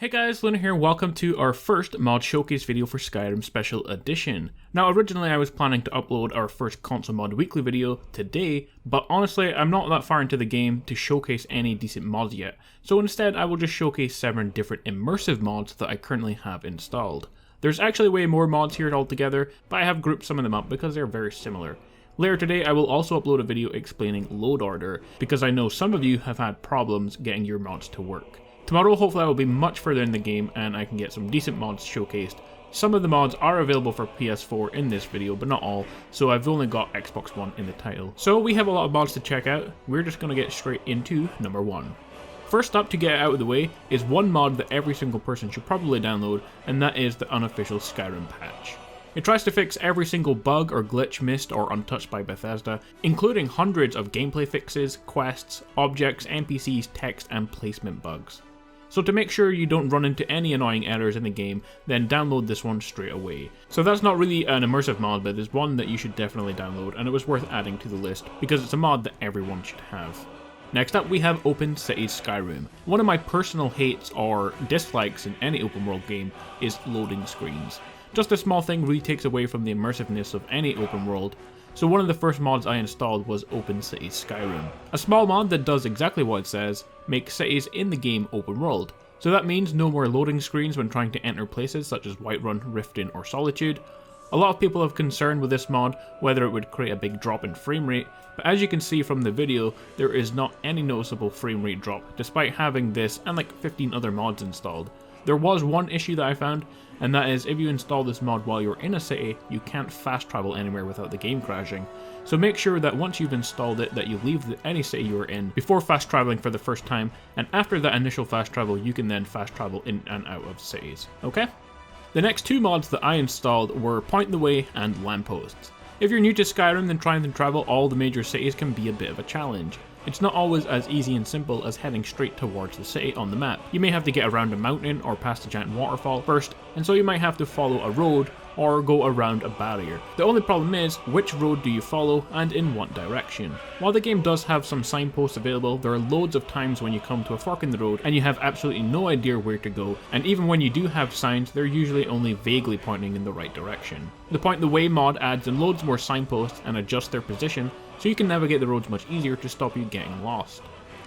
Hey guys, Luna here, welcome to our first mod showcase video for Skyrim Special Edition. Now originally I was planning to upload our first console mod weekly video today, but honestly I'm not that far into the game to showcase any decent mods yet, so instead I will just showcase 7 different immersive mods that I currently have installed. There's actually way more mods here altogether, but I have grouped some of them up because they're very similar. Later today I will also upload a video explaining load order, because I know some of you have had problems getting your mods to work. Tomorrow hopefully I will be much further in the game and I can get some decent mods showcased. Some of the mods are available for PS4 in this video, but not all, so I've only got Xbox One in the title. So we have a lot of mods to check out, we're just going to get straight into number 1. First up, to get it out of the way, is one mod that every single person should probably download, and that is the Unofficial Skyrim patch. It tries to fix every single bug or glitch missed or untouched by Bethesda, including hundreds of gameplay fixes, quests, objects, NPCs, text, and placement bugs. So to make sure you don't run into any annoying errors in the game, then download this one straight away. So that's not really an immersive mod, but it's one that you should definitely download, and it was worth adding to the list because it's a mod that everyone should have. Next up we have Open Cities Skyrim. One of my personal hates or dislikes in any open world game is loading screens. Just a small thing really takes away from the immersiveness of any open world. So one of the first mods I installed was Open Cities Skyrim. A small mod that does exactly what it says, make cities in the game open world. So that means no more loading screens when trying to enter places such as Whiterun, Riften or Solitude. A lot of people have concern with this mod whether it would create a big drop in frame rate, but as you can see from the video, there is not any noticeable frame rate drop despite having this and like 15 other mods installed. There was one issue that I found, and that is if you install this mod while you're in a city, you can't fast travel anywhere without the game crashing. So make sure that once you've installed it that you leave any city you're in before fast traveling for the first time, and after that initial fast travel you can then fast travel in and out of cities, okay? The next 2 mods that I installed were Point the Way and Lampposts. If you're new to Skyrim, then trying to travel all the major cities can be a bit of a challenge. It's not always as easy and simple as heading straight towards the city on the map. You may have to get around a mountain or past a giant waterfall first, and so you might have to follow a road or go around a barrier. The only problem is, which road do you follow and in what direction? While the game does have some signposts available, there are loads of times when you come to a fork in the road and you have absolutely no idea where to go, and even when you do have signs, they're usually only vaguely pointing in the right direction. The Point the Way mod adds in loads more signposts and adjusts their position, so you can navigate the roads much easier to stop you getting lost.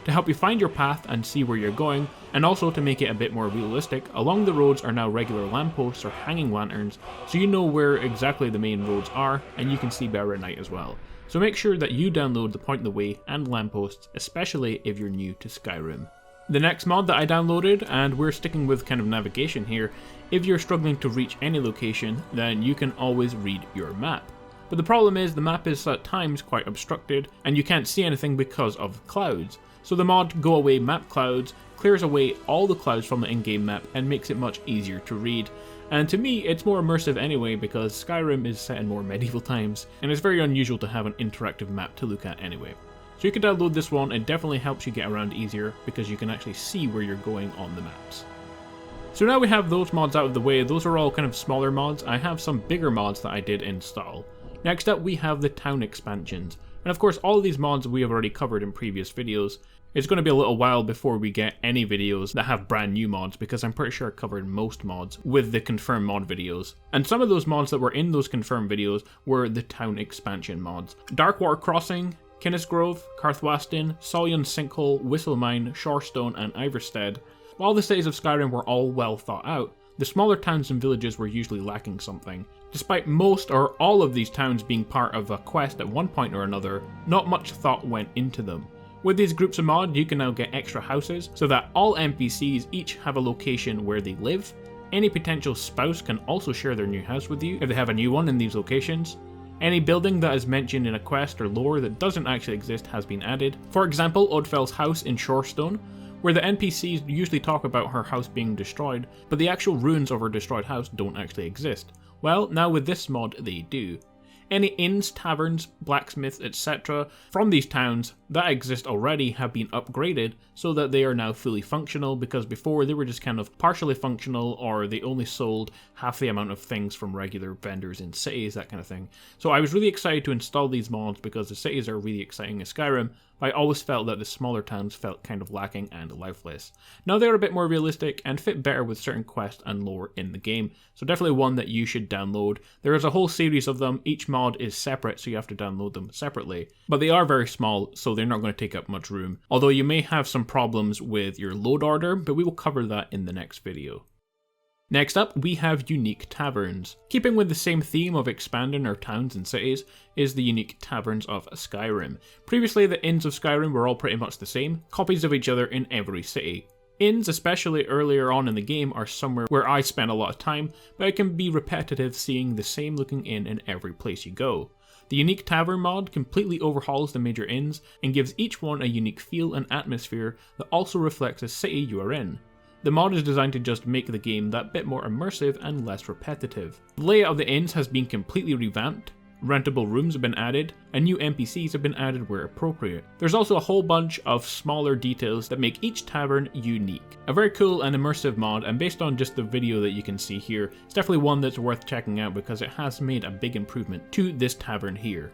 To help you find your path and see where you're going, and also to make it a bit more realistic, along the roads are now regular lampposts or hanging lanterns, so you know where exactly the main roads are, and you can see better at night as well. So make sure that you download the Point the Way and Lampposts, especially if you're new to Skyrim. The next mod that I downloaded, and we're sticking with kind of navigation here, if you're struggling to reach any location, then you can always read your map. But the problem is the map is at times quite obstructed, and you can't see anything because of clouds. So the mod Go Away Map Clouds clears away all the clouds from the in-game map and makes it much easier to read. And to me, it's more immersive anyway because Skyrim is set in more medieval times, and it's very unusual to have an interactive map to look at anyway. So you can download this one, it definitely helps you get around easier because you can actually see where you're going on the maps. So now we have those mods out of the way, those are all kind of smaller mods. I have some bigger mods that I did install. Next up we have the town expansions. And of course all of these mods we have already covered in previous videos. It's going to be a little while before we get any videos that have brand new mods because I'm pretty sure I covered most mods with the confirmed mod videos. And some of those mods that were in those confirmed videos were the town expansion mods. Darkwater Crossing, Kinnisgrove, Karthwasten, Solyon Sinkhole, Whistlemine, Shorestone and Iverstead. While the cities of Skyrim were all well thought out, the smaller towns and villages were usually lacking something. Despite most or all of these towns being part of a quest at one point or another, not much thought went into them. With these groups of mods, you can now get extra houses so that all NPCs each have a location where they live. Any potential spouse can also share their new house with you if they have a new one in these locations. Any building that is mentioned in a quest or lore that doesn't actually exist has been added. For example, Odfel's house in Shorestone, where the NPCs usually talk about her house being destroyed, but the actual ruins of her destroyed house don't actually exist. Well, now with this mod they do. Any inns, taverns, blacksmiths, etc. from these towns that exist already have been upgraded so that they are now fully functional, because before they were just kind of partially functional, or they only sold half the amount of things from regular vendors in cities, that kind of thing. So I was really excited to install these mods because the cities are really exciting in Skyrim, but I always felt that the smaller towns felt kind of lacking and lifeless. Now they're a bit more realistic and fit better with certain quests and lore in the game, so definitely one that you should download. There is a whole series of them, each mod is separate so you have to download them separately, but they are very small so they're not going to take up much room, although you may have some problems with your load order, but we will cover that in the next video. Next up, we have unique taverns. Keeping with the same theme of expanding our towns and cities is the unique taverns of Skyrim. Previously, the inns of Skyrim were all pretty much the same, copies of each other in every city. Inns, especially earlier on in the game, are somewhere where I spend a lot of time, but it can be repetitive seeing the same looking inn in every place you go. The unique tavern mod completely overhauls the major inns and gives each one a unique feel and atmosphere that also reflects the city you are in. The mod is designed to just make the game that bit more immersive and less repetitive. The layout of the inns has been completely revamped, rentable rooms have been added, and new NPCs have been added where appropriate. There's also a whole bunch of smaller details that make each tavern unique. A very cool and immersive mod, and based on just the video that you can see here, it's definitely one that's worth checking out because it has made a big improvement to this tavern here.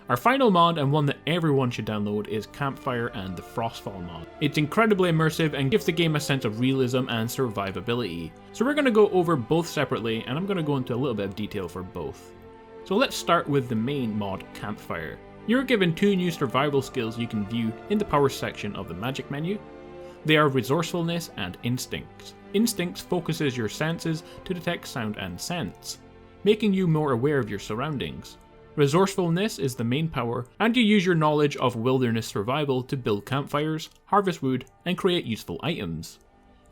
Our final mod, and one that everyone should download, is Campfire and the Frostfall mod. It's incredibly immersive and gives the game a sense of realism and survivability. So we're going to go over both separately, and I'm going to go into a little bit of detail for both. So let's start with the main mod, Campfire. You're given two new survival skills you can view in the power section of the magic menu. They are Resourcefulness and Instincts. Instincts focuses your senses to detect sound and scents, making you more aware of your surroundings. Resourcefulness is the main power, and you use your knowledge of wilderness survival to build campfires, harvest wood, and create useful items.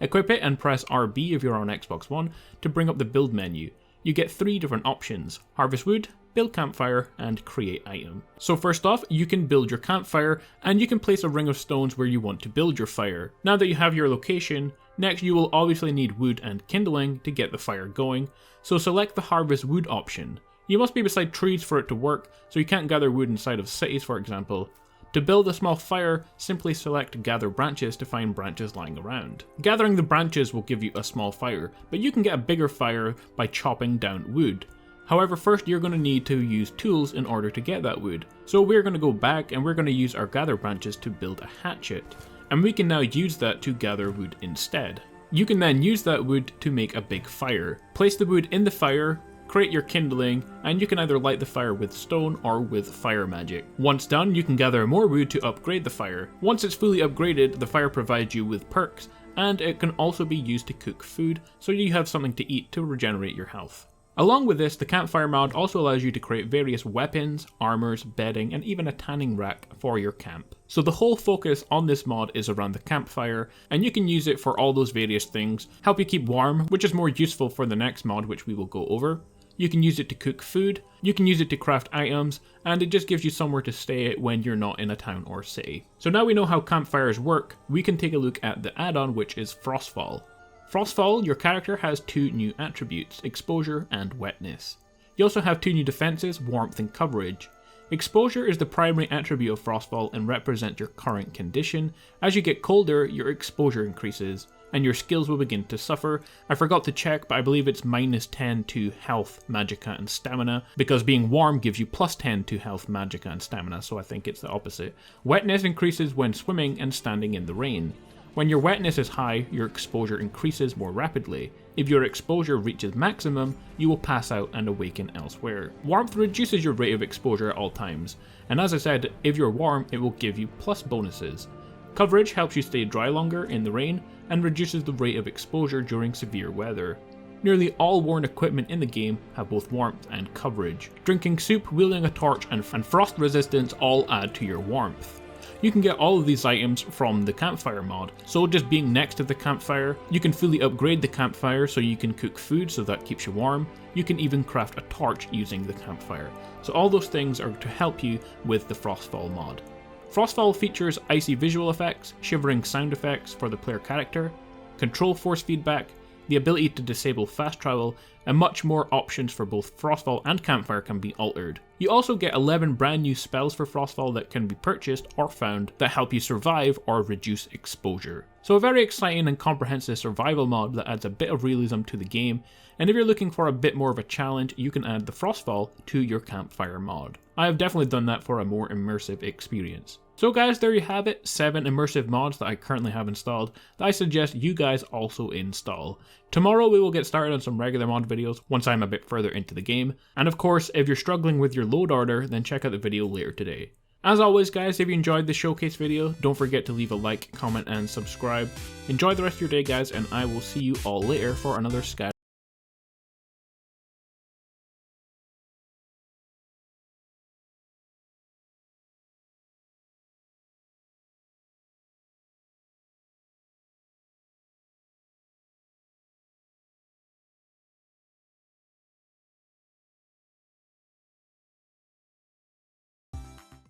Equip it and press RB if you're on Xbox One to bring up the build menu. You get 3 different options: harvest wood, build campfire, and create item. So first off, you can build your campfire, and you can place a ring of stones where you want to build your fire. Now that you have your location, next you will obviously need wood and kindling to get the fire going, so select the harvest wood option. You must be beside trees for it to work, so you can't gather wood inside of cities, for example. To build a small fire, simply select Gather Branches to find branches lying around. Gathering the branches will give you a small fire, but you can get a bigger fire by chopping down wood. However, first you're going to need to use tools in order to get that wood. So we're going to go back and we're going to use our Gather Branches to build a hatchet. And we can now use that to gather wood instead. You can then use that wood to make a big fire. Place the wood in the fire, create your kindling, and you can either light the fire with stone or with fire magic. Once done, you can gather more wood to upgrade the fire. Once it's fully upgraded, the fire provides you with perks, and it can also be used to cook food, so you have something to eat to regenerate your health. Along with this, the Campfire mod also allows you to create various weapons, armors, bedding, and even a tanning rack for your camp. So the whole focus on this mod is around the campfire, and you can use it for all those various things. Help you keep warm, which is more useful for the next mod, which we will go over. You can use it to cook food, you can use it to craft items, and it just gives you somewhere to stay when you're not in a town or city. So now we know how campfires work, we can take a look at the add-on, which is Frostfall. Frostfall, your character has 2 new attributes, exposure and wetness. You also have 2 new defenses, warmth and coverage. Exposure is the primary attribute of Frostfall and represents your current condition. As you get colder, your exposure increases, and your skills will begin to suffer. I forgot to check, but I believe it's -10 to health, magicka, and stamina, because being warm gives you +10 to health, magicka, and stamina, so I think it's the opposite. Wetness increases when swimming and standing in the rain. When your wetness is high, your exposure increases more rapidly. If your exposure reaches maximum, you will pass out and awaken elsewhere. Warmth reduces your rate of exposure at all times, and as I said, if you're warm, it will give you plus bonuses. Coverage helps you stay dry longer in the rain, and reduces the rate of exposure during severe weather. Nearly all worn equipment in the game have both warmth and coverage. Drinking soup, wielding a torch, and frost resistance all add to your warmth. You can get all of these items from the Campfire mod, so just being next to the campfire, you can fully upgrade the campfire so you can cook food so that keeps you warm. You can even craft a torch using the campfire. So all those things are to help you with the Frostfall mod. Frostfall features icy visual effects, shivering sound effects for the player character, control force feedback, the ability to disable fast travel, and much more options for both Frostfall and Campfire can be altered. You also get 11 brand new spells for Frostfall that can be purchased or found that help you survive or reduce exposure. So a very exciting and comprehensive survival mod that adds a bit of realism to the game, and if you're looking for a bit more of a challenge, you can add the Frostfall to your Campfire mod. I have definitely done that for a more immersive experience. So guys, there you have it, 7 immersive mods that I currently have installed that I suggest you guys also install. Tomorrow we will get started on some regular mod videos once I'm a bit further into the game, and of course if you're struggling with your load order, then check out the video later today. As always guys, if you enjoyed this showcase video, don't forget to leave a like, comment and subscribe. Enjoy the rest of your day guys, and I will see you all later for another Skyrim